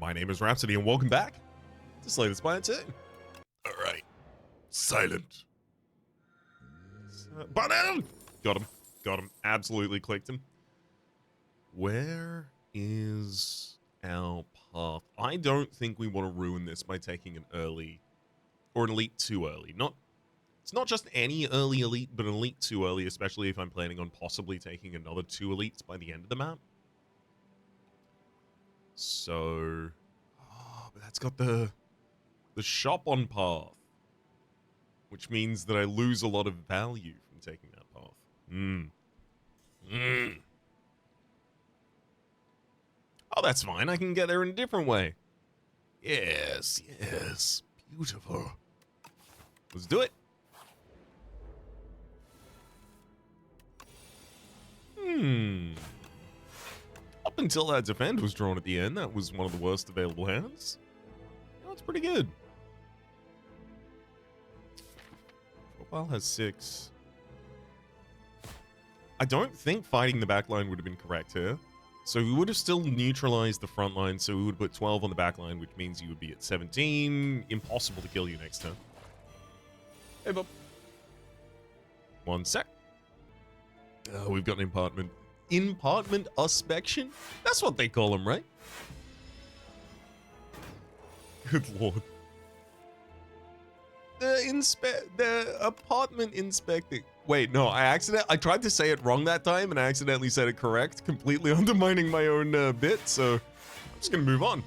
My name is Rhapsody, and welcome back to Slay the Spire 2. Alright. Silent. Button! Got him. Got him. Absolutely clicked him. Where is our path? I don't think we want to ruin this by taking an early, or an elite too early. It's not just any early elite, but an elite too early, especially if I'm planning on possibly taking another 2 elites by the end of the map. So, but that's got the shop on path, which means that I lose a lot of value from taking that path. Oh, that's fine. I can get there in a different way. Yes, yes. Beautiful. Let's do it. Up until that defend was drawn at the end, that was one of the worst available hands. That's pretty good. Profile has 6. I don't think fighting the backline would have been correct here. So we would have still neutralized the front line, so we would put 12 on the back line, which means you would be at 17. Impossible to kill you next turn. Hey, Bob. 1 sec. We've got an impartment. Impartment auspection? That's what they call them, right? Good lord. The apartment inspecting. Wait, no, I tried to say it wrong that time, and I accidentally said it correct, completely undermining my own bit, so I'm just gonna move on.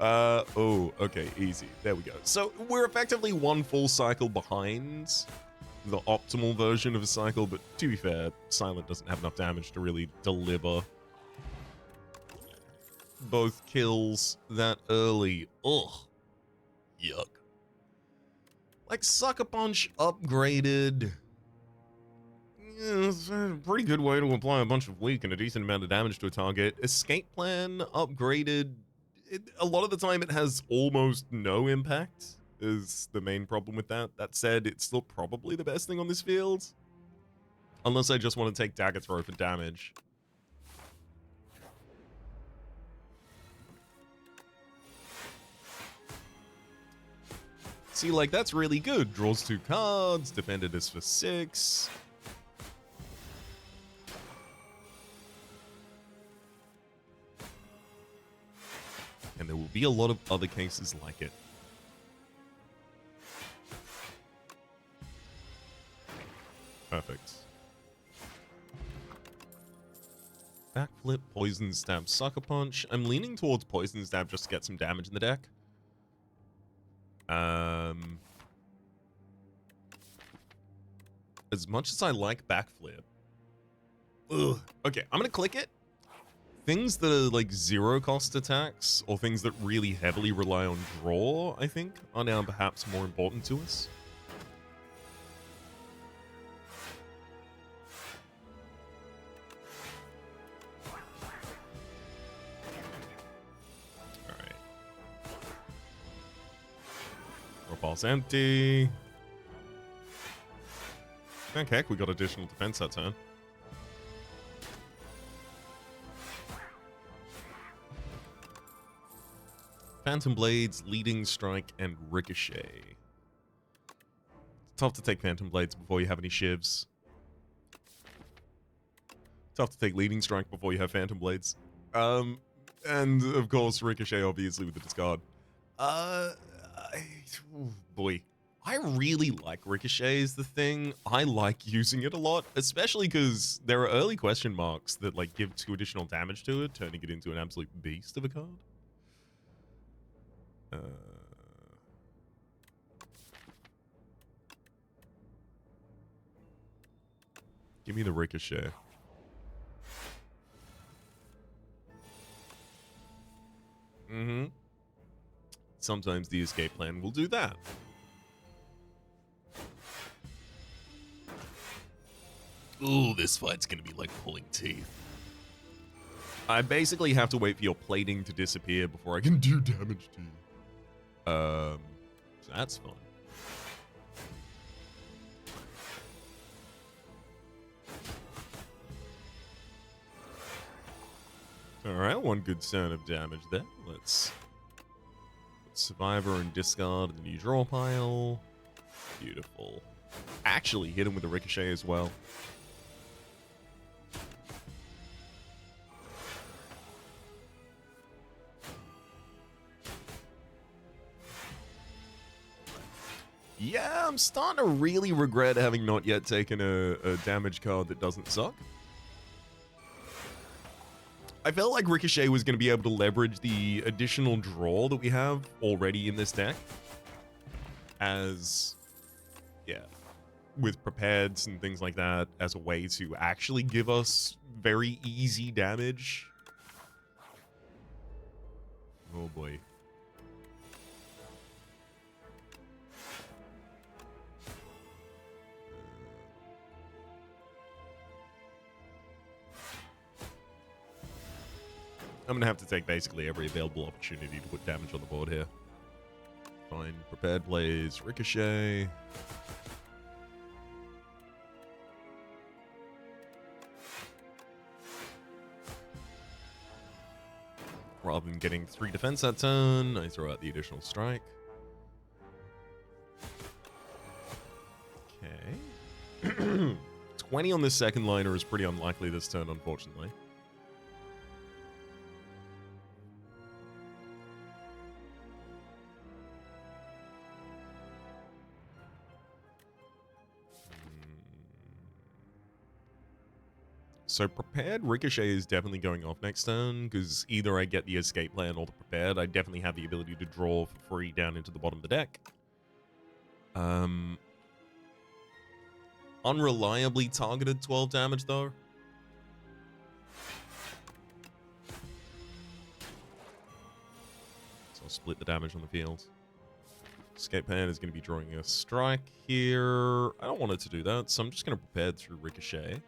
Oh, okay, easy. There we go. So we're effectively 1 full cycle behind the optimal version of a cycle, but to be fair, Silent doesn't have enough damage to really deliver both kills that early. Ugh. Yuck. Like, Sucker Punch upgraded. Yeah, it's a pretty good way to apply a bunch of weak and a decent amount of damage to a target. Escape Plan upgraded. A lot of the time it has almost no impact, is the main problem with that. That said, it's still probably the best thing on this field. Unless I just want to take Dagger Throw for damage. See, like, that's really good. Draws 2 cards, defended is for 6. And there will be a lot of other cases like it. Perfect. Backflip, Poison Stab, Sucker Punch. I'm leaning towards Poison Stab just to get some damage in the deck. As much as I like Backflip. Ugh. Okay, I'm gonna click it. Things that are like 0 cost attacks, or things that really heavily rely on draw, I think, are now perhaps more important to us. Alright. Roll's empty. Heck, heck, we got additional defense that turn. Phantom Blades, Leading Strike, and Ricochet. It's tough to take Phantom Blades before you have any shivs. Tough to take Leading Strike before you have Phantom Blades. And of course Ricochet, obviously, with the discard. Oh boy. I really like Ricochet is the thing. I like using it a lot, especially because there are early question marks that like give 2 additional damage to it, turning it into an absolute beast of a card. Give me the Ricochet. Sometimes the escape plan will do that. Ooh, this fight's gonna be like pulling teeth. I basically have to wait for your plating to disappear before I can do damage to you. So that's fun. Alright, one good turn of damage there. Let's put Survivor and discard in the new draw pile. Beautiful. Actually hit him with a ricochet as well. Yeah, I'm starting to really regret having not yet taken a damage card that doesn't suck. I felt like Ricochet was going to be able to leverage the additional draw that we have already in this deck. As, yeah, with prepareds and things like that, as a way to actually give us very easy damage. Oh boy. I'm going to have to take basically every available opportunity to put damage on the board here. Fine. Prepared plays Ricochet. Rather than getting 3 defense that turn, I throw out the additional strike. Okay. 20 on this second liner is pretty unlikely this turn, unfortunately. So prepared Ricochet is definitely going off next turn, because either I get the escape plan or the prepared. I definitely have the ability to draw for free down into the bottom of the deck. Unreliably targeted 12 damage, though. So I'll split the damage on the field. Escape plan is going to be drawing a strike here. I don't want it to do that, so I'm just going to prepare through Ricochet.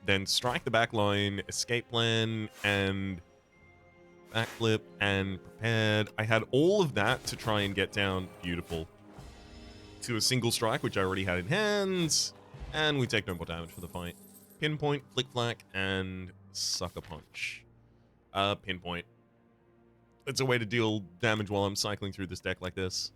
Then strike the back line, escape plan, and backflip, and prepared. I had all of that to try and get down, beautiful, to a single strike, which I already had in hand, and we take no more damage for the fight. Pinpoint, flick flack, and sucker punch. Pinpoint. It's a way to deal damage while I'm cycling through this deck like this.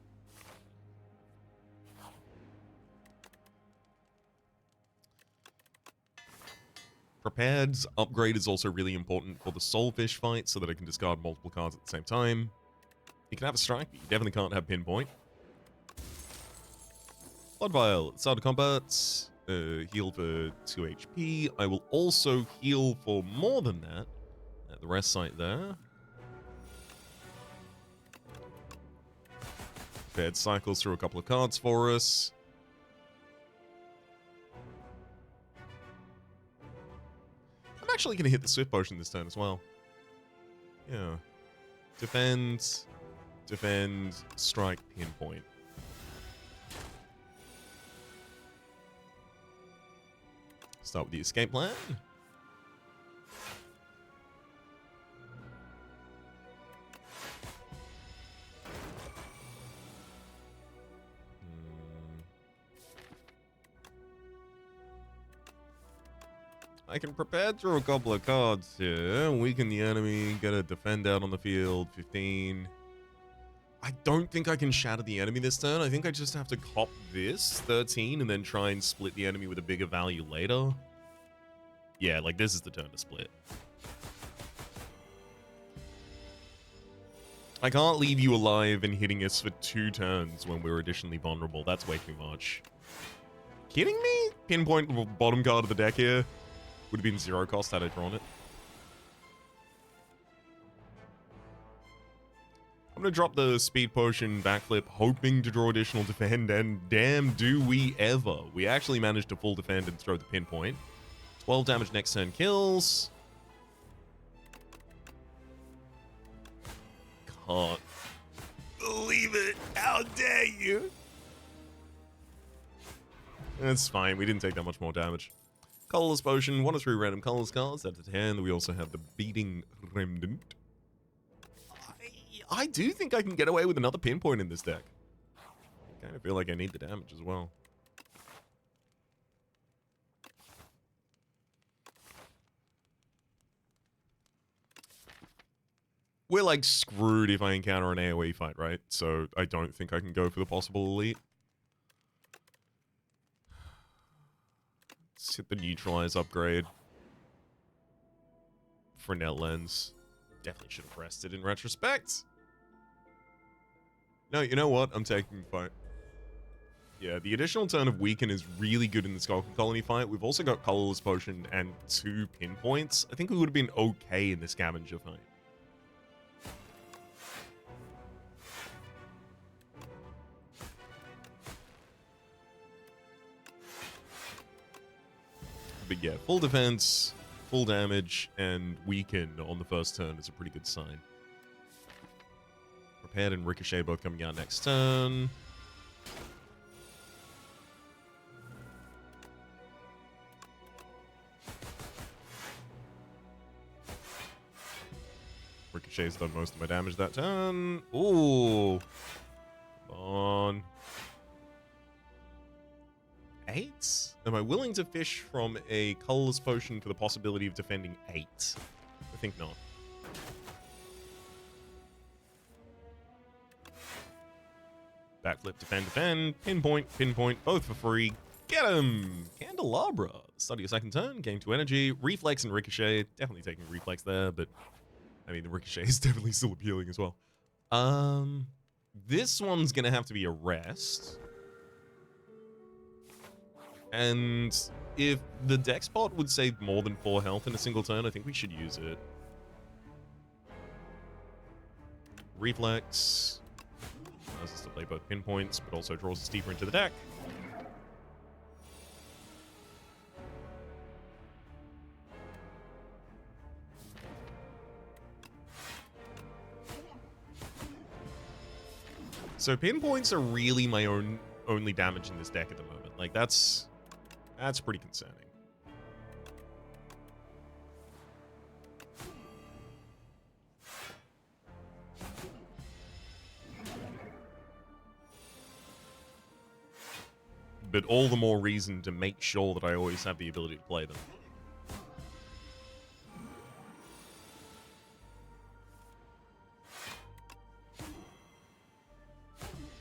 Prepared's upgrade is also really important for the Soulfish fight, so that I can discard multiple cards at the same time. You can have a strike, but you definitely can't have pinpoint. Blood Vial, start of combat, heal for 2 HP. I will also heal for more than that at the rest site there. Prepared cycles through a couple of cards for us. I'm actually going to hit the Swift Potion this turn as well. Yeah. Defend, strike, pinpoint. Start with the escape plan. I can prepare through a couple of cards here. Weaken the enemy, get a defend out on the field, 15. I don't think I can shatter the enemy this turn. I think I just have to cop this, 13, and then try and split the enemy with a bigger value later. Yeah, like this is the turn to split. I can't leave you alive and hitting us for 2 turns when we're additionally vulnerable. That's way too much. Kidding me? Pinpoint bottom card of the deck here. Would have been 0 cost had I drawn it. I'm going to drop the Speed Potion backflip, hoping to draw additional defend, and damn do we ever. We actually managed to full defend and throw the pinpoint. 12 damage next turn kills. Can't believe it. How dare you? That's fine. We didn't take that much more damage. Colorless Potion, 1 of 3 random colorless cards. That's at hand. We also have the Beating Remnant. I do think I can get away with another pinpoint in this deck. I kind of feel like I need the damage as well. we're like screwed if I encounter an AoE fight, right? So I don't think I can go for the possible elite. Let's hit the neutralize upgrade. Fresnel lens. Definitely should have pressed it in retrospect. No, you know what? I'm taking fight. Yeah, the additional turn of Weaken is really good in the Skulking Colony fight. We've also got Colorless Potion and 2 pinpoints. I think we would have been okay in the Scavenger fight. But yeah, full defense, full damage, and Weaken on the first turn is a pretty good sign. Prepared and Ricochet both coming out next turn. Ricochet's done most of my damage that turn. Ooh. Come on. 8? Am I willing to fish from a colorless potion for the possibility of defending 8? I think not. Backflip, defend, pinpoint, both for free. Get him! Candelabra. Study a second turn, gain 2 energy. Reflex and Ricochet. Definitely taking Reflex there, but I mean, the Ricochet is definitely still appealing as well. This one's gonna have to be a rest. And if the deck spot would save more than 4 health in a single turn, I think we should use it. Reflex. Allows us to play both pinpoints, but also draws us deeper into the deck. So pinpoints are really my only damage in this deck at the moment. Like, that's pretty concerning. But all the more reason to make sure that I always have the ability to play them.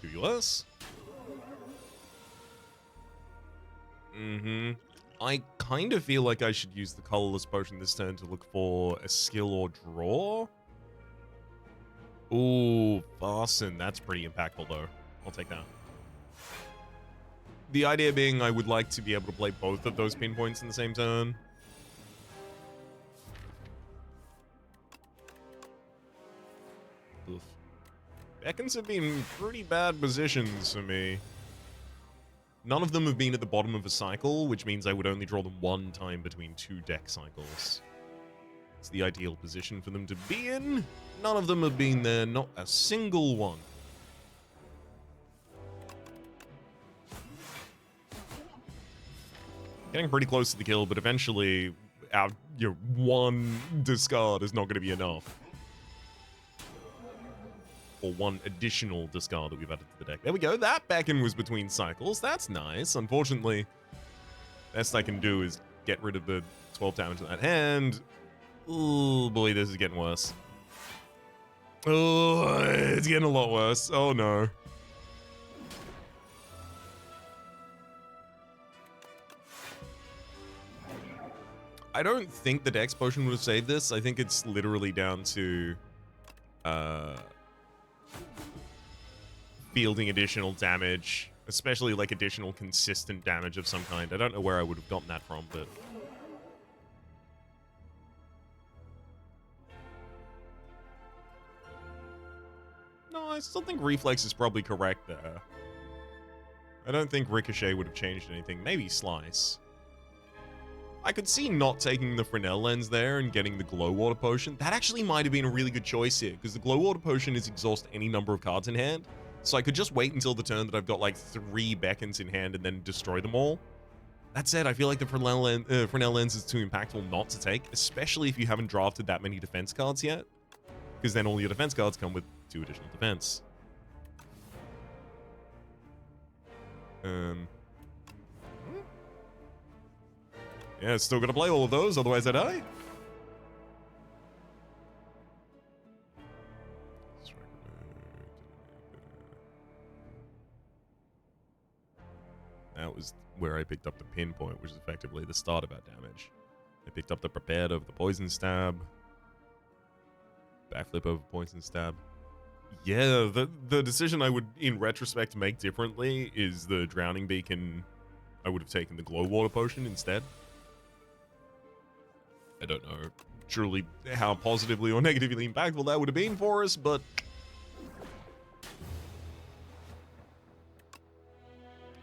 Do you less? I kind of feel like I should use the colorless potion this turn to look for a skill or draw. Ooh, Fasten. That's pretty impactful, though. I'll take that. The idea being I would like to be able to play both of those pinpoints in the same turn. Oof. Beckons have been pretty bad positions for me. None of them have been at the bottom of a cycle, which means I would only draw them 1 time between 2 deck cycles. It's the ideal position for them to be in. None of them have been there, not a single one. Getting pretty close to the kill, but eventually our 1 discard is not going to be enough. Or 1 additional discard that we've added to the deck. There we go. That Beckon was between cycles. That's nice. Unfortunately, best I can do is get rid of the 12 damage in that hand. Oh boy, this is getting worse. Oh, it's getting a lot worse. Oh no. I don't think the Dex Potion would have saved this. I think it's literally down to fielding additional damage, especially like additional consistent damage of some kind. I don't know where I would have gotten that from, but no, I still think Reflex is probably correct there. I don't think Ricochet would have changed anything. Maybe Slice. I could see not taking the Fresnel lens there and getting the Glow Water Potion. That actually might have been a really good choice here, because the Glow Water Potion is exhaust any number of cards in hand. So I could just wait until the turn that I've got like 3 Beckons in hand and then destroy them all. That said, I feel like the Fresnel lens is too impactful not to take, especially if you haven't drafted that many defense cards yet. Because then all your defense cards come with 2 additional defense. Yeah, still gonna play all of those, otherwise I die. was where I picked up the pinpoint, which is effectively the start of our damage. I picked up the prepared over the poison stab. Backflip over poison stab. Yeah, the decision I would, in retrospect, make differently is the drowning beacon. I would have taken the glow water potion instead. I don't know truly how positively or negatively impactful that would have been for us, but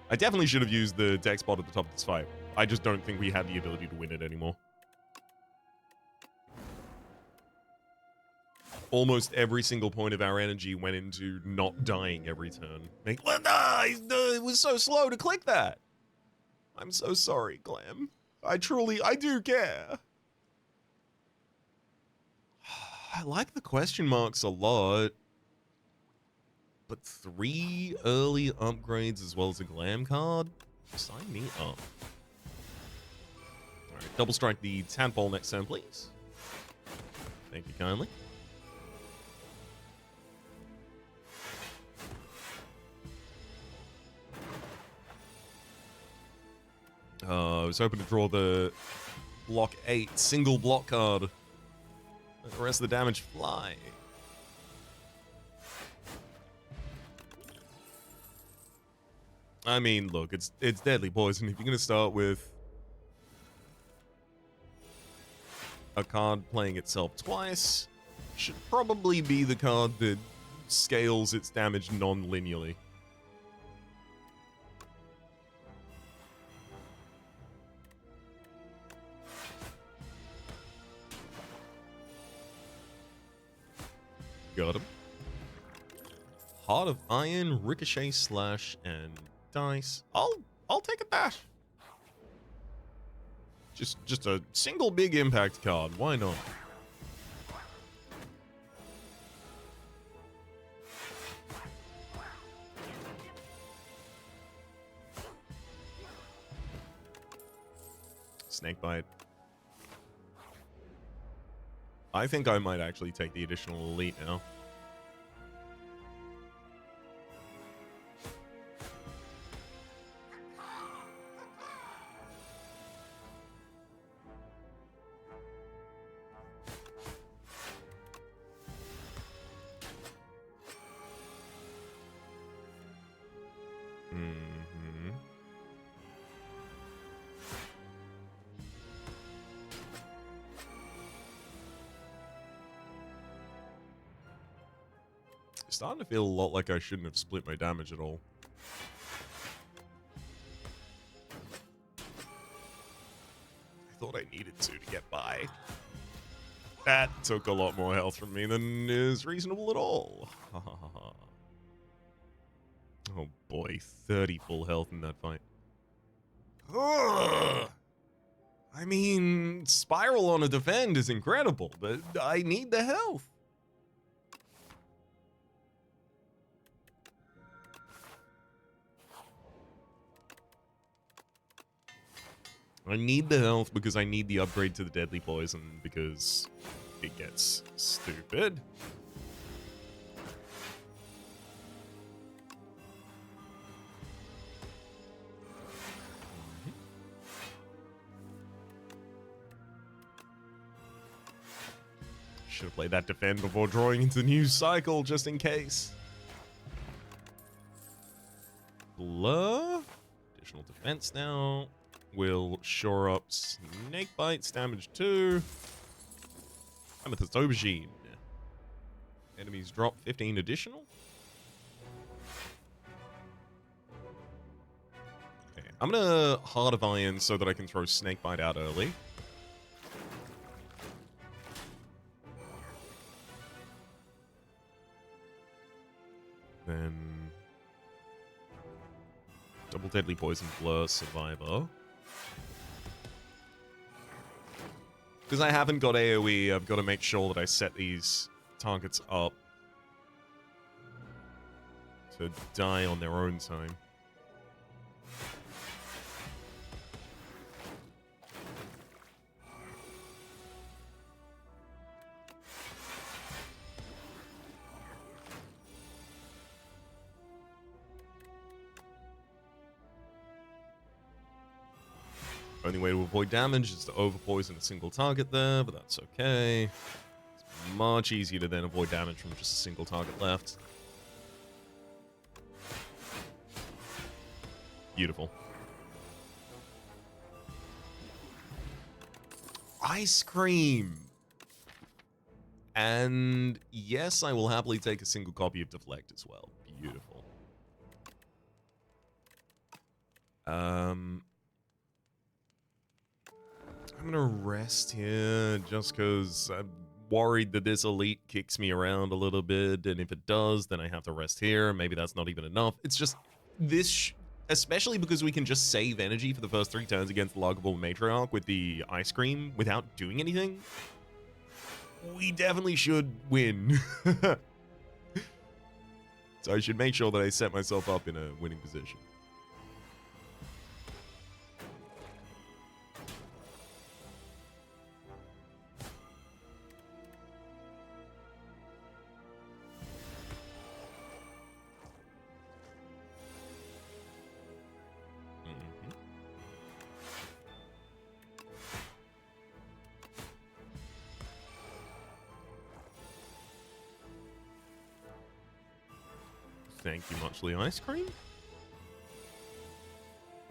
I definitely should have used the deck spot at the top of this fight. I just don't think we had the ability to win it anymore. Almost every single point of our energy went into not dying every turn. Like, well, nah, it was so slow to click that. I'm so sorry, Glam. I do care. I like the question marks a lot. But 3 early upgrades as well as a Glam card? Sign me up. Alright, double strike the Tadpole next turn, please. Thank you kindly. I was hoping to draw the block 8 single block card. Let the rest of the damage fly. I mean, look, it's deadly poison. If you're going to start with a card playing itself twice, should probably be the card that scales its damage non-linearly. Got him. Heart of Iron, Ricochet, Slash, and Dice. I'll take a dash. Just a single big impact card. Why not? Snakebite. I think I might actually take the additional elite now. Starting to feel a lot like I shouldn't have split my damage at all. I thought I needed to get by. That took a lot more health from me than is reasonable at all. Oh boy, 30 full health in that fight. Ugh. I mean, Spiral on a defend is incredible, but I need the health. I need the health because I need the upgrade to the deadly poison because it gets stupid. Should have played that defend before drawing into the new cycle just in case. Blur. Additional defense now. Will shore up Snakebite's damage 2. Amethyst Aubergine. Enemies drop 15 additional. Okay, I'm gonna Heart of Iron so that I can throw Snakebite out early. Then double deadly poison, Blur, Survivor. Because I haven't got AoE, I've got to make sure that I set these targets up to die on their own time. Only way to avoid damage is to overpoison a single target there, but that's okay. It's much easier to then avoid damage from just a single target left. Beautiful. Ice cream! And yes, I will happily take a single copy of Deflect as well. Beautiful. I'm gonna rest here just because I'm worried that this elite kicks me around a little bit, and if it does, then I have to rest here. Maybe that's not even enough. It's just this, especially because we can just save energy for the first 3 turns against the Loggable Matriarch with the ice cream without doing anything. We definitely should win. So I should make sure that I set myself up in a winning position. Thank you, Muchly Ice Cream.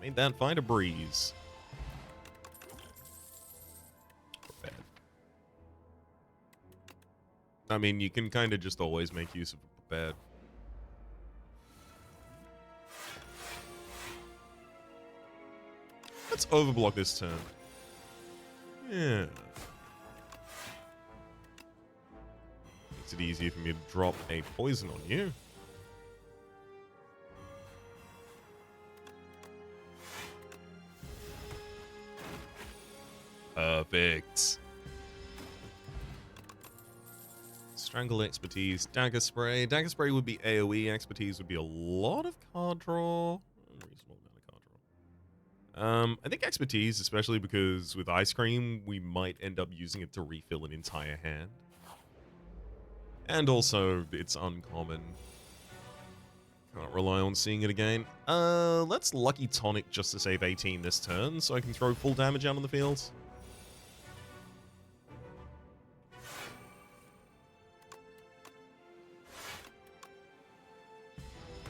Made that fight a breeze. Bad. I mean, you can kind of just always make use of bad. Let's overblock this turn. Yeah. Makes it easier for me to drop a poison on you. Perfect. Strangle Expertise, Dagger Spray. Dagger Spray would be AoE, Expertise would be a lot of card draw. A reasonable amount of card draw. I think Expertise, especially because with Ice Cream, we might end up using it to refill an entire hand. And also, it's uncommon. Can't rely on seeing it again. Let's Lucky Tonic just to save 18 this turn, so I can throw full damage out on the field.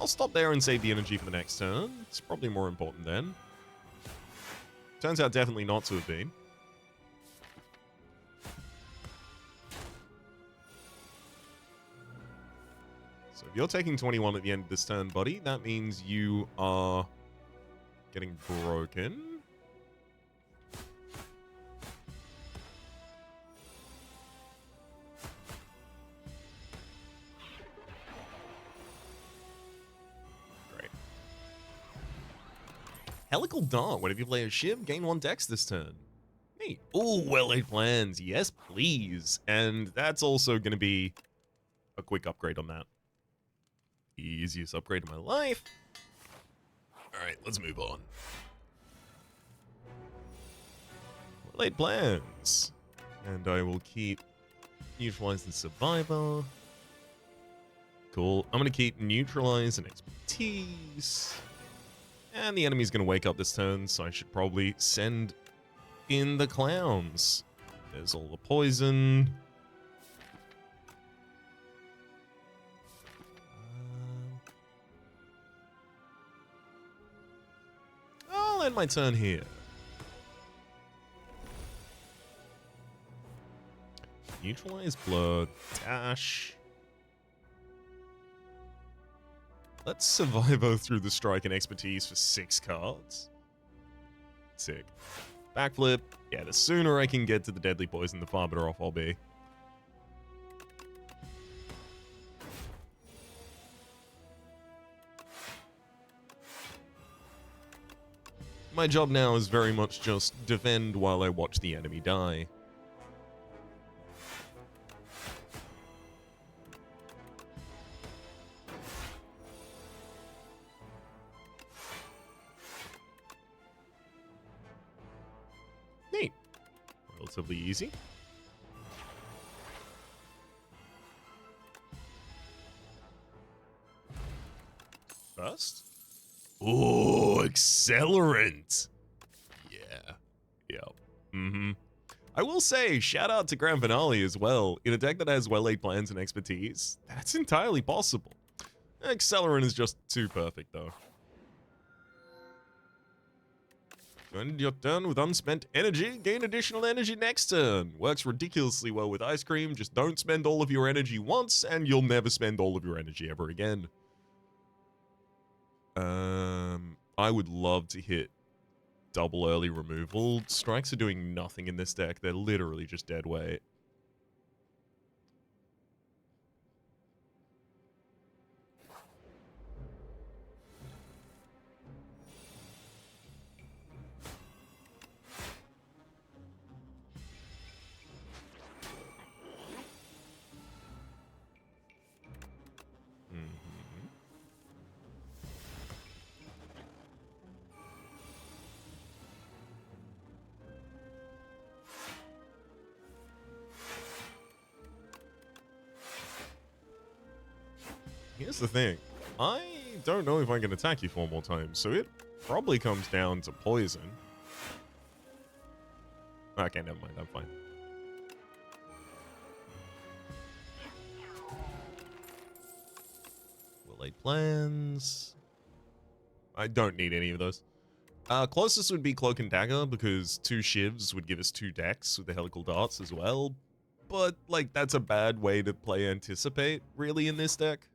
I'll stop there and save the energy for the next turn. It's probably more important then. Turns out definitely not to have been. So if you're taking 21 at the end of this turn, buddy, that means you are getting broken. Helical Dart. Whenever you play a Shiv, gain 1 dex this turn. Neat. Ooh, well-laid plans. Yes, please. And that's also going to be a quick upgrade on that. Easiest upgrade of my life. Alright, let's move on. Well-laid plans. And I will keep Neutralize the Survivor. Cool. I'm going to keep Neutralize and Expertise. And the enemy's going to wake up this turn, so I should probably send in the clowns. There's all the poison. I'll end my turn here. Neutralize blood. Dash. Let's Survivor through the Strike and Expertise for 6 cards. Sick. Backflip. Yeah, the sooner I can get to the Deadly Poison, the far better off I'll be. My job now is very much just defend while I watch the enemy die. Neat. Relatively easy. First. Ooh, Accelerant. Yeah. Mm-hmm. I will say, shout out to Grand Finale as well. In a deck that has well-laid plans and expertise, that's entirely possible. Accelerant is just too perfect, though. End your turn with unspent energy. Gain additional energy next turn. Works ridiculously well with Ice Cream. Just don't spend all of your energy once, and you'll never spend all of your energy ever again. I would love to hit double early removal. Strikes are doing nothing in this deck. They're literally just dead weight. Here's the thing. I don't know if I can attack you 4 more times, so it probably comes down to poison. Okay, never mind. I'm fine. Well-laid plans. I don't need any of those. Closest would be Cloak and Dagger, because 2 Shivs would give us 2 decks with the Helical Darts as well. But, like, that's a bad way to play Anticipate, really, in this deck.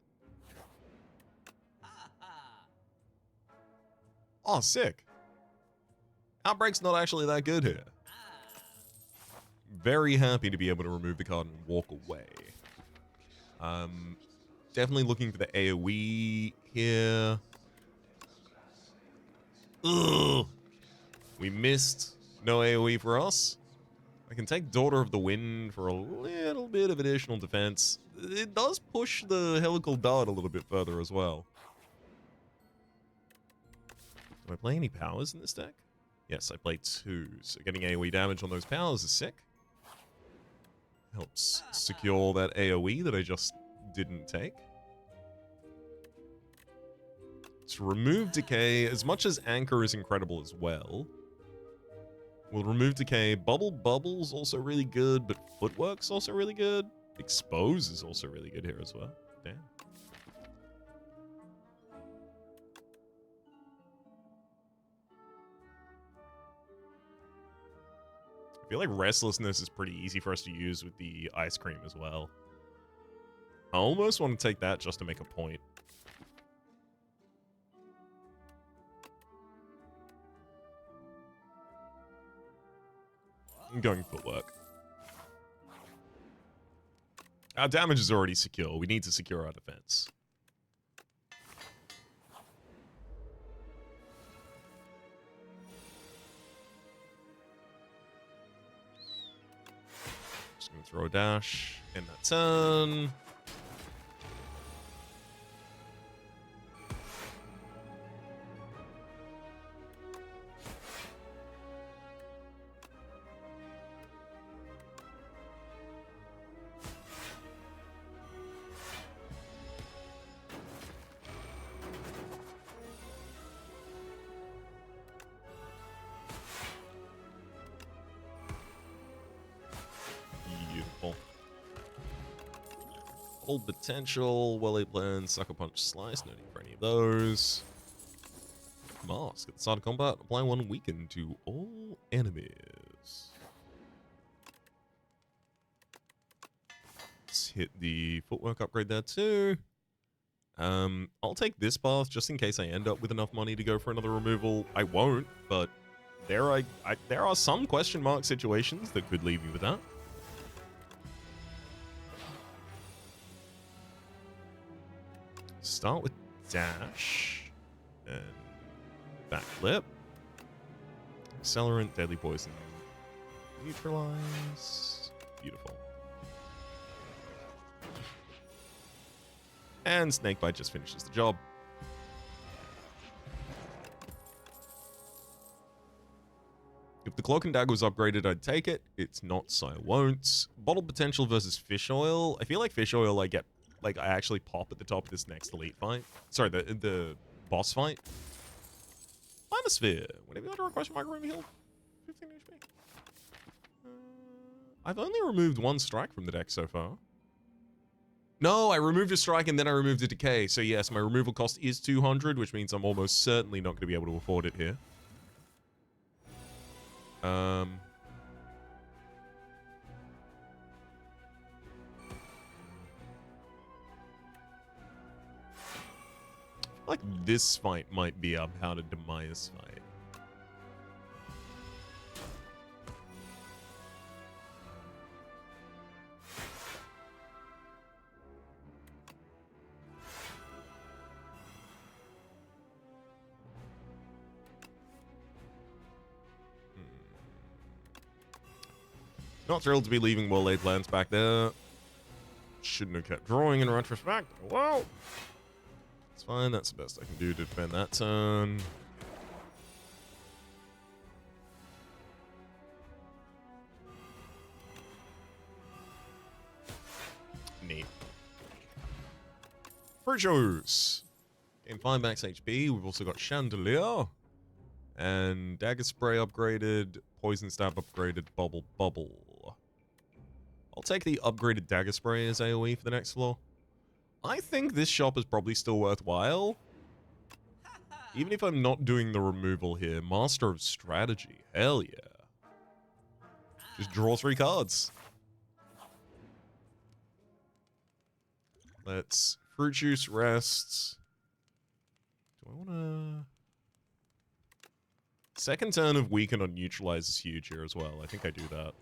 Oh, sick. Outbreak's not actually that good here. Very happy to be able to remove the card and walk away. Definitely looking for the AoE here. Ugh. We missed. No AoE for us. I can take Daughter of the Wind for a little bit of additional defense. It does push the Helical Dart a little bit further as well. Do I play any powers in this deck? Yes, I play 2. So getting AoE damage on those powers is sick. Helps secure that AoE that I just didn't take. To remove Decay, as much as Anchor is incredible as well, we'll remove Decay. Bubble's also really good, but Footwork's also really good. Expose is also really good here as well. Damn. I feel like Restlessness is pretty easy for us to use with the Ice Cream as well. I almost want to take that just to make a point. I'm going Footwork. Our damage is already secure. We need to secure our defense. Just going to throw a dash in that turn. Beautiful. Old potential, well-laid plan, sucker punch, slice. No need for any of those. Mask at the start of combat. Apply 1 weaken to all enemies. Let's hit the Footwork upgrade there too. I'll take this path just in case I end up with enough money to go for another removal. I won't, but there are some question mark situations that could leave me with that. Start with dash and backflip. Accelerant, deadly poison, neutralize. Beautiful. And Snakebite just finishes the job. If the Cloak and Dagger was upgraded, I'd take it. It's not, so I won't. Bottle Potential versus Fish Oil. I feel like Fish Oil, I actually pop at the top of this next elite fight. Sorry, the boss fight. Manosphere. Whenever you under a question mark, room healed 15 HP. I've only removed one strike from the deck so far. No, I removed a strike and then I removed a decay. So yes, my removal cost is 200, which means I'm almost certainly not going to be able to afford it here. Like this fight might be up how to demise fight. Not thrilled to be leaving well-laid plans back there. Shouldn't have kept drawing in retrospect. Well, it's fine. That's the best I can do to defend that turn. Neat. Fruit juice. Gain 5 max HP. We've also got Chandelier. And Dagger Spray upgraded. Poison Stab upgraded. Bubble Bubble. I'll take the upgraded Dagger Spray as AoE for the next floor. I think this shop is probably still worthwhile. Even if I'm not doing the removal here. Master of Strategy. Hell yeah. Just draw 3 cards. Let's fruit juice rest. Do I want to... Second turn of weaken or neutralize is huge here as well. I think I do that.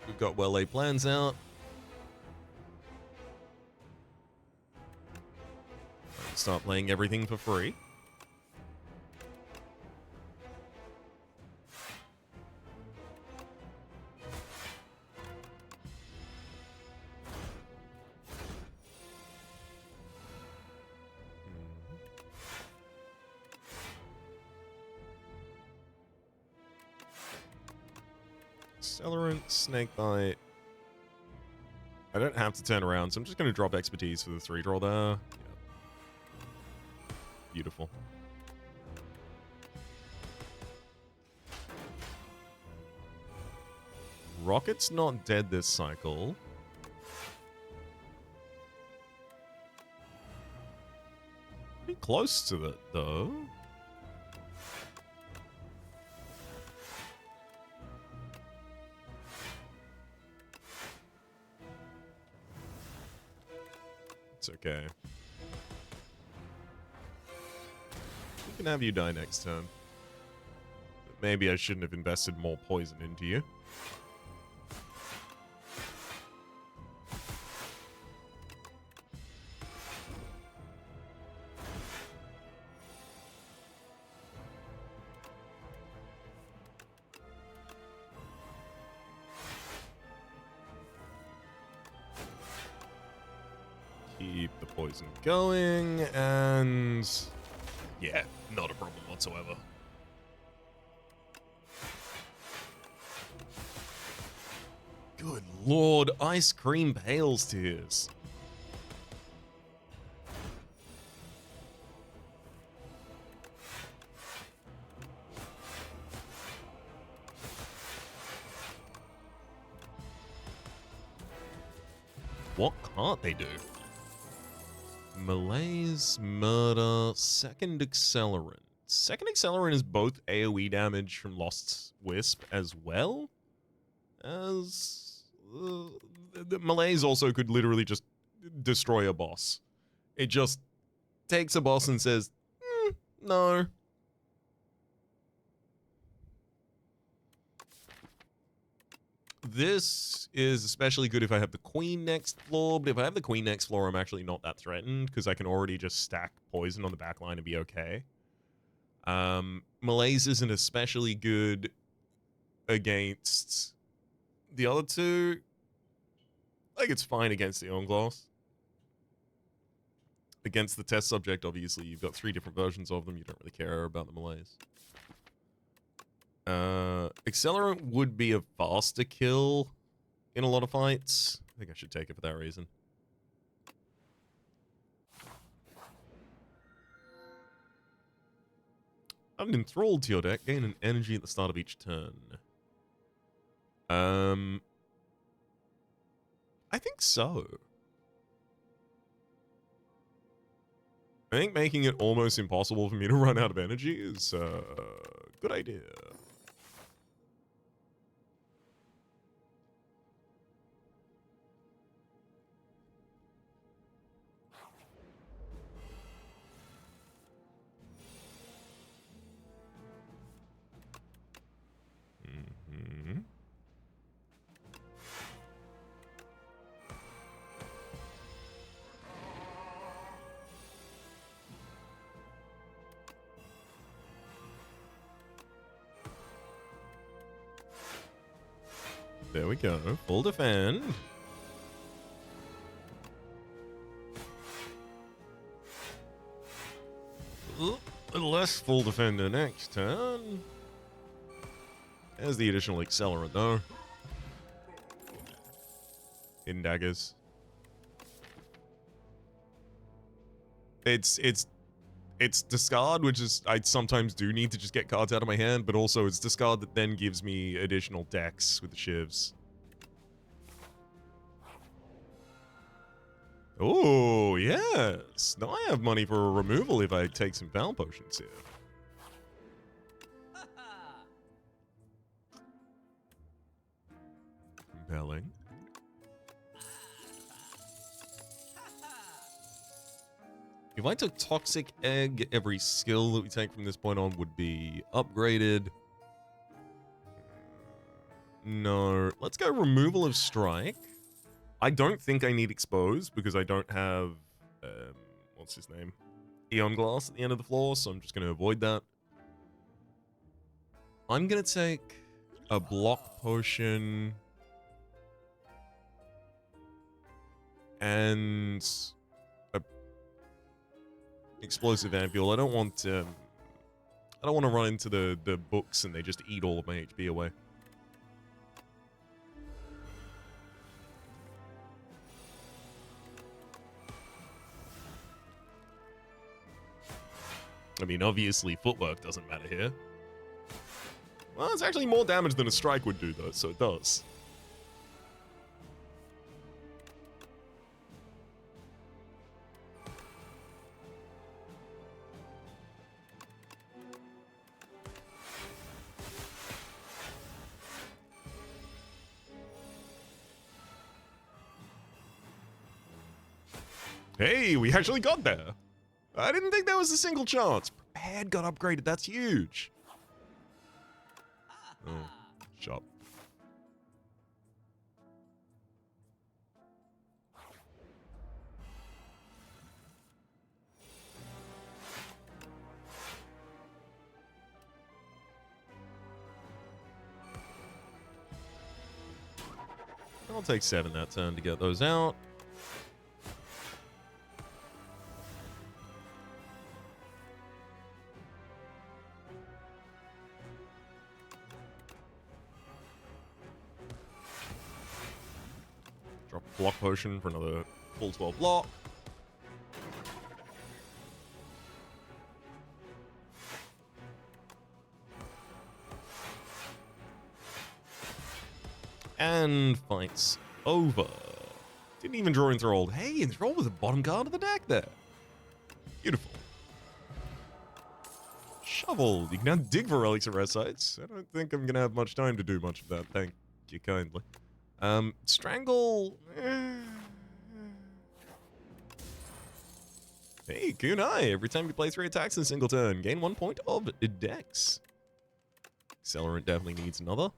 We've got well-laid plans out. Start playing everything for free. Accelerant, Snakebite. I don't have to turn around, so I'm just going to drop Expertise for the 3-draw there. Yeah. Beautiful. Rocket's not dead this cycle. Pretty close to it, though. It's okay. We can have you die next turn. But maybe I shouldn't have invested more poison into you. Keep the poison going, and yeah, not a problem whatsoever. Good lord, ice cream pales tears. What can't they do? Malaise, Murder, Second Accelerant. Second Accelerant is both AoE damage from Lost Wisp as well as... the Malaise also could literally just destroy a boss. It just takes a boss and says, no. This is especially good if I have the Queen next floor, but if I have the Queen next floor, I'm actually not that threatened, because I can already just stack poison on the back line and be okay. Malaise isn't especially good against the other two. Like, it's fine against the Onglass. Against the test subject, obviously, you've got 3 different versions of them. You don't really care about the Malaise. Accelerant would be a faster kill in a lot of fights. I think I should take it for that reason. I'm enthralled to your deck. Gain an energy at the start of each turn. I think so. I think making it almost impossible for me to run out of energy is a good idea. Mm-hmm. There we go. Full defend. A little less full defender next turn. There's the additional accelerant, though. Hidden daggers. It's discard, which is I sometimes do need to just get cards out of my hand, but also it's discard that then gives me additional decks with the shivs. Oh, yes. Now I have money for a removal if I take some Val Potions here. Compelling. If I took Toxic Egg, every skill that we take from this point on would be upgraded. No. Let's go Removal of Strike. I don't think I need Expose because I don't have, what's his name? Eon Glass at the end of the floor, so I'm just going to avoid that. I'm going to take a Block Potion and a Explosive Ampule. I don't want to run into the books and they just eat all of my HP away. I mean, obviously, footwork doesn't matter here. Well, it's actually more damage than a strike would do, though, so it does. Hey, we actually got there. I didn't think there was a single chance. Prepared got upgraded. That's huge. Oh, shop. I'll take 7 that turn to get those out. Drop a Block Potion for another full 12 block. And fight's over. Didn't even draw Enthralled. Hey, Enthralled was the bottom card of the deck there. Beautiful. Shovel. You can now dig for relics and rest sites. I don't think I'm going to have much time to do much of that. Thank you kindly. Strangle. Hey, Kunai. Every time you play 3 attacks in a single turn, gain 1 point of dex. Accelerant definitely needs another.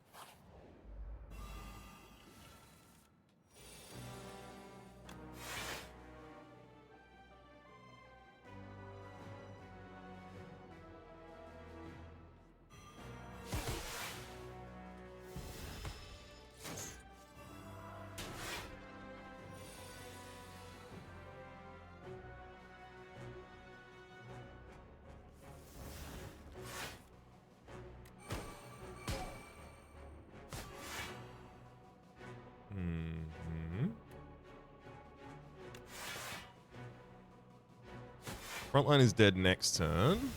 Frontline is dead next turn.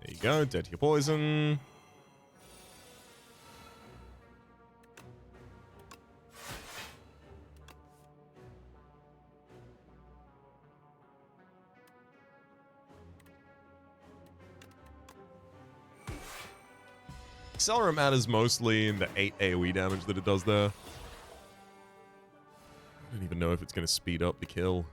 There you go, dead to your poison. Accelerate matters mostly in the 8 AoE damage that it does there. I don't even know if it's going to speed up the kill.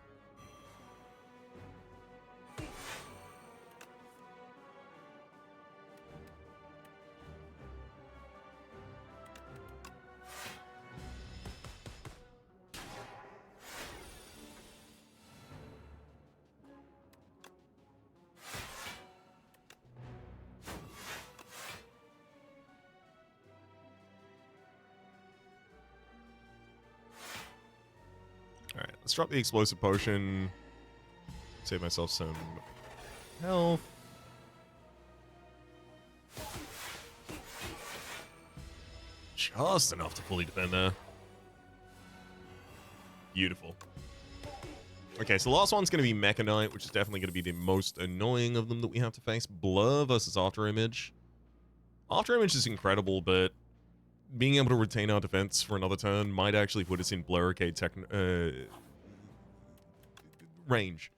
Alright, let's drop the explosive potion. Save myself some health. Just enough to fully defend there. Beautiful. Okay, so the last one's going to be Mecha Knight, which is definitely going to be the most annoying of them that we have to face. Blur versus After Image. After Image is incredible, but being able to retain our defense for another turn might actually put us in Blur Arcade range.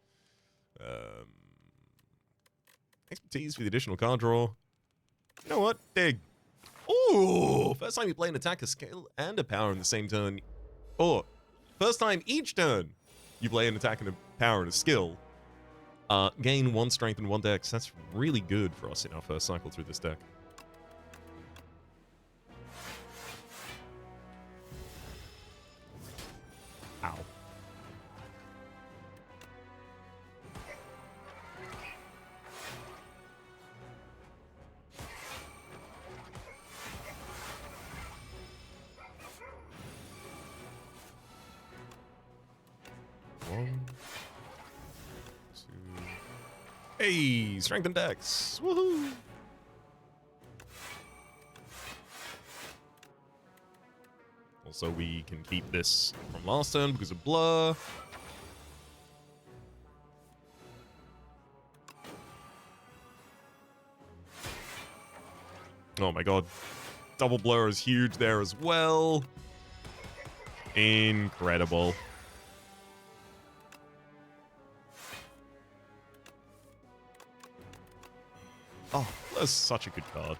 Expertise for the additional card draw. You know what? Dig. Ooh! First time you play an attack, a skill, and a power in the same turn. Oh, first time each turn you play an attack and a power and a skill. Gain 1 strength and 1 dex. That's really good for us in our first cycle through this deck. Ow. One, two. Hey, strength and dex. Woohoo! Also, we can keep this from last turn because of Blur. Oh my god. Double Blur is huge there as well. Incredible. Oh, that's such a good card.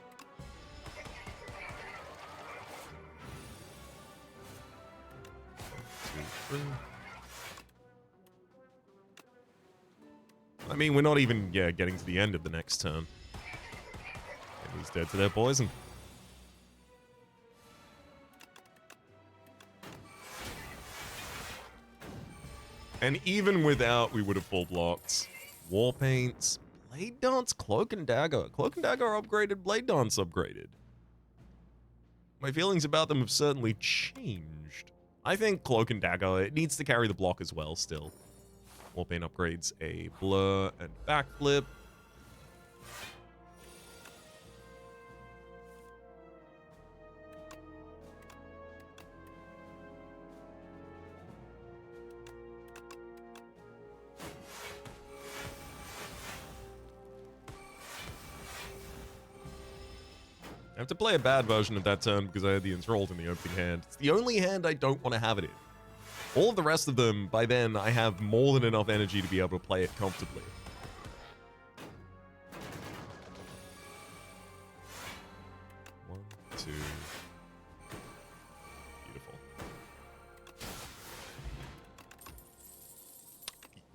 I mean, we're not even, getting to the end of the next turn. And he's dead to their poison. And even without, we would have full blocked. War Paints, Blade Dance, Cloak and Dagger. Cloak and Dagger upgraded, Blade Dance upgraded. My feelings about them have certainly changed. I think Cloak and Dagger, it needs to carry the block as well still. Warpaint upgrades a Blur and Backflip. I have to play a bad version of that turn because I had the Enthralled in the opening hand. It's the only hand I don't want to have it in. All of the rest of them, by then, I have more than enough energy to be able to play it comfortably. One, two. Beautiful.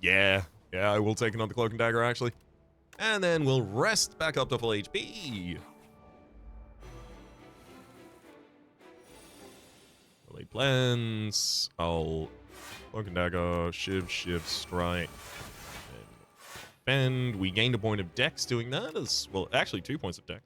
Yeah, I will take another Cloak and Dagger, actually. And then we'll rest back up to full HP. Late plans. I'll Cloak and Dagger, Shiv, Strike, and we gained a point of dex doing that as well. Actually, 2 points of dex.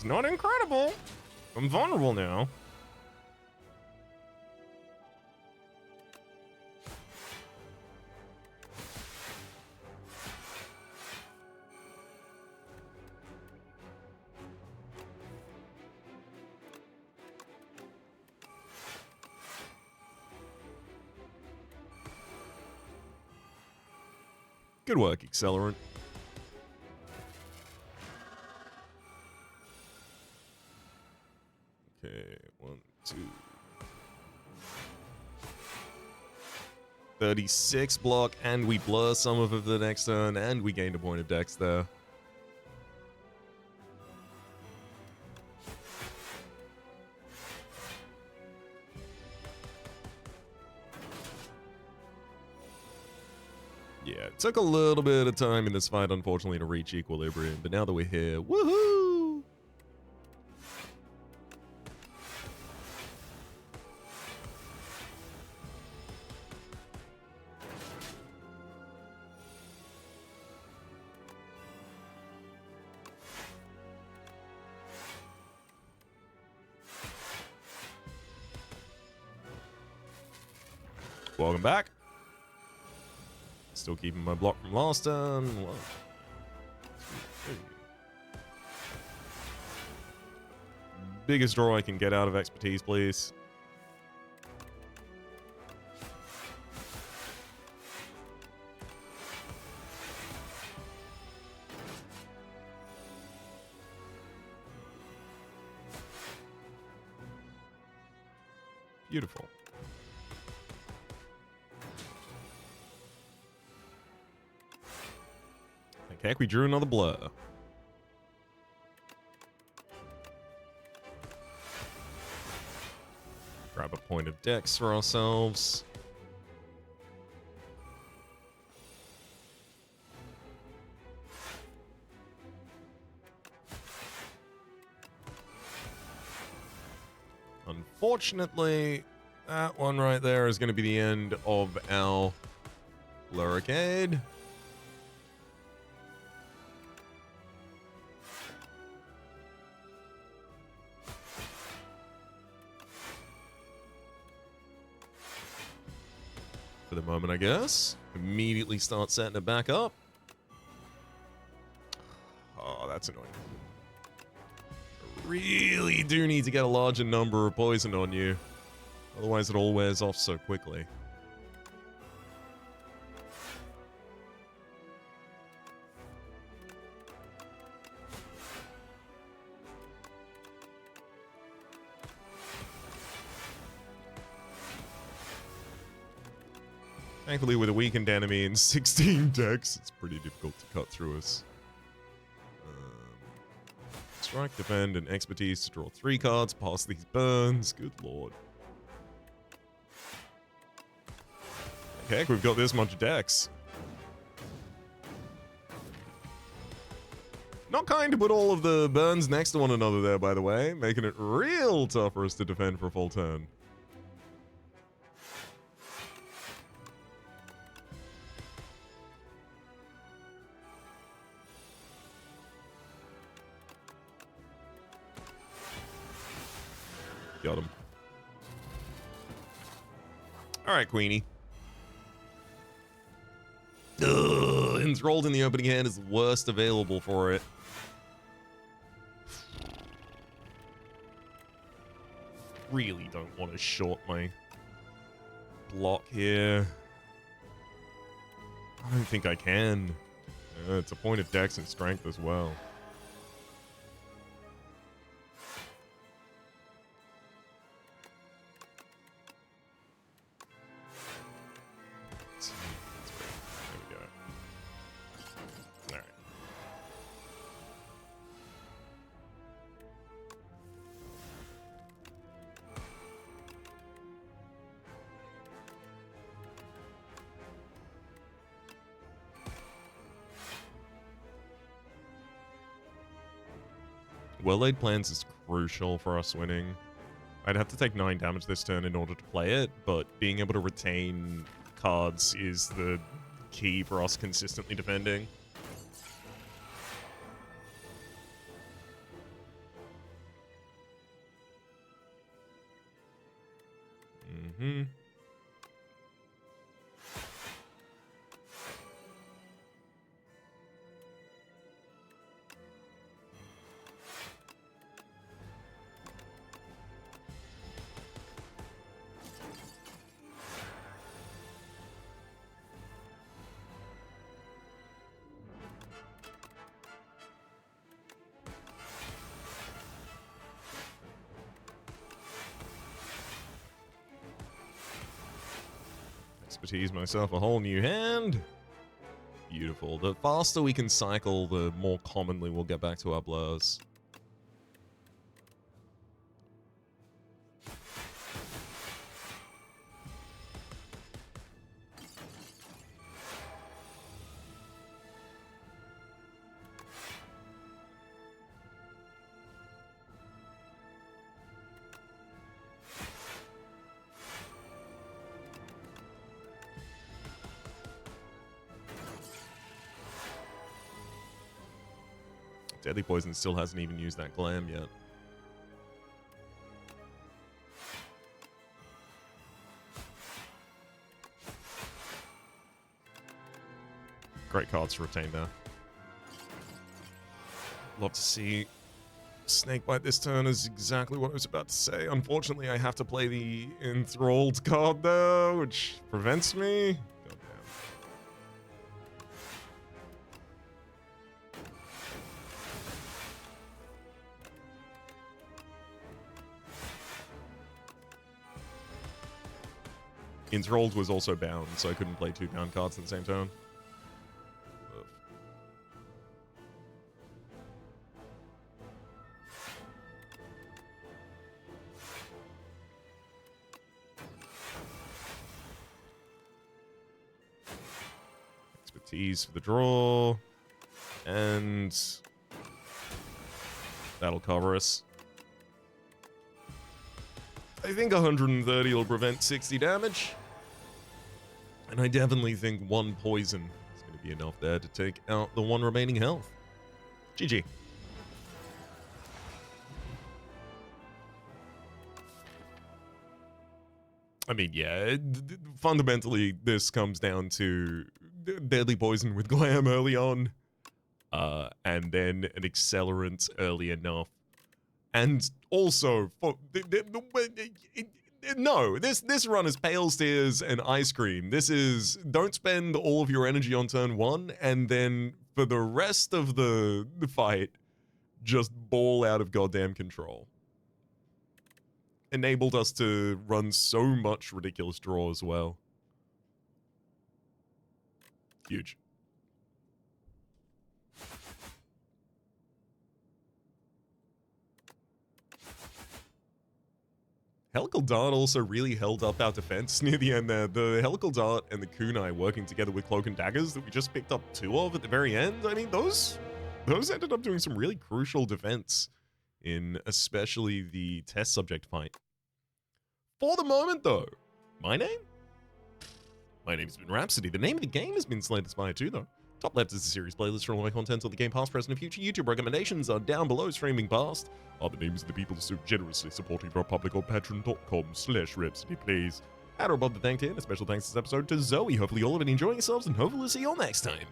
It's not incredible. I'm vulnerable now. Good work, Accelerant. Okay, 1, 2. 36 block, and we blur some of it for the next turn, and we gained a point of dex there. Yeah, it took a little bit of time in this fight, unfortunately, to reach equilibrium, but now that we're here, woohoo! Welcome back. Still keeping my block from last turn. 1, 2, 3. Biggest draw I can get out of expertise, please. Beautiful. Okay, we drew another blur. Grab a point of dex for ourselves. Unfortunately, that one right there is going to be the end of our Luricade. For the moment, I guess. Immediately start setting it back up. Oh, that's annoying. Really do need to get a larger number of poison on you. Otherwise it all wears off so quickly. Thankfully, with a weakened enemy and 16 decks, it's pretty difficult to cut through us. Strike, defend, and expertise to draw 3 cards past these burns. Good lord. Heck, we've got this much dex. Not kind to put all of the burns next to one another there, by the way, making it real tough for us to defend for a full turn. Got him. Alright, Queenie. Enthralled in the opening hand is the worst available for it. Really don't want to short my block here. I don't think I can. It's a point of dex and strength as well. Well-laid plans is crucial for us winning. I'd have to take 9 damage this turn in order to play it, but being able to retain cards is the key for us consistently defending. Expertise myself a whole new hand. Beautiful. The faster we can cycle, the more commonly we'll get back to our blurs. Deadly Poison still hasn't even used that glam yet. Great cards to retain there. Love to see Snakebite this turn is exactly what I was about to say. Unfortunately, I have to play the Enthralled card though, which prevents me. Enthralled was also bound, so I couldn't play 2 bound cards at the same turn. Ugh. Expertise for the draw. And that'll cover us. I think 130 will prevent 60 damage. And I definitely think 1 poison is going to be enough there to take out the 1 remaining health. GG. I mean, yeah, fundamentally, this comes down to Deadly Poison with Glam early on, and then an Accelerant early enough. And also, no, this run is Pale Tears and Ice Cream. This is, don't spend all of your energy on turn 1, and then for the rest of the fight, just ball out of goddamn control. Enabled us to run so much ridiculous draw as well. Huge. Helical Dart also really held up our defense near the end there. The Helical Dart and the Kunai working together with Cloak and Daggers that we just picked up 2 of at the very end. I mean, those ended up doing some really crucial defense in especially the test subject fight. For the moment, though, my name? My name's been Rhapsody. The name of the game has been Slate Spire 2, though. Top left is a series playlist for all my content on the game past, present, and future. YouTube recommendations are down below, streaming past. Are the names of the people so generously supporting our public on patreon.com/Rhapsody, please. At or above the thank you, and a special thanks this episode to Zoe. Hopefully you all have been enjoying yourselves, and hopefully we'll see you all next time.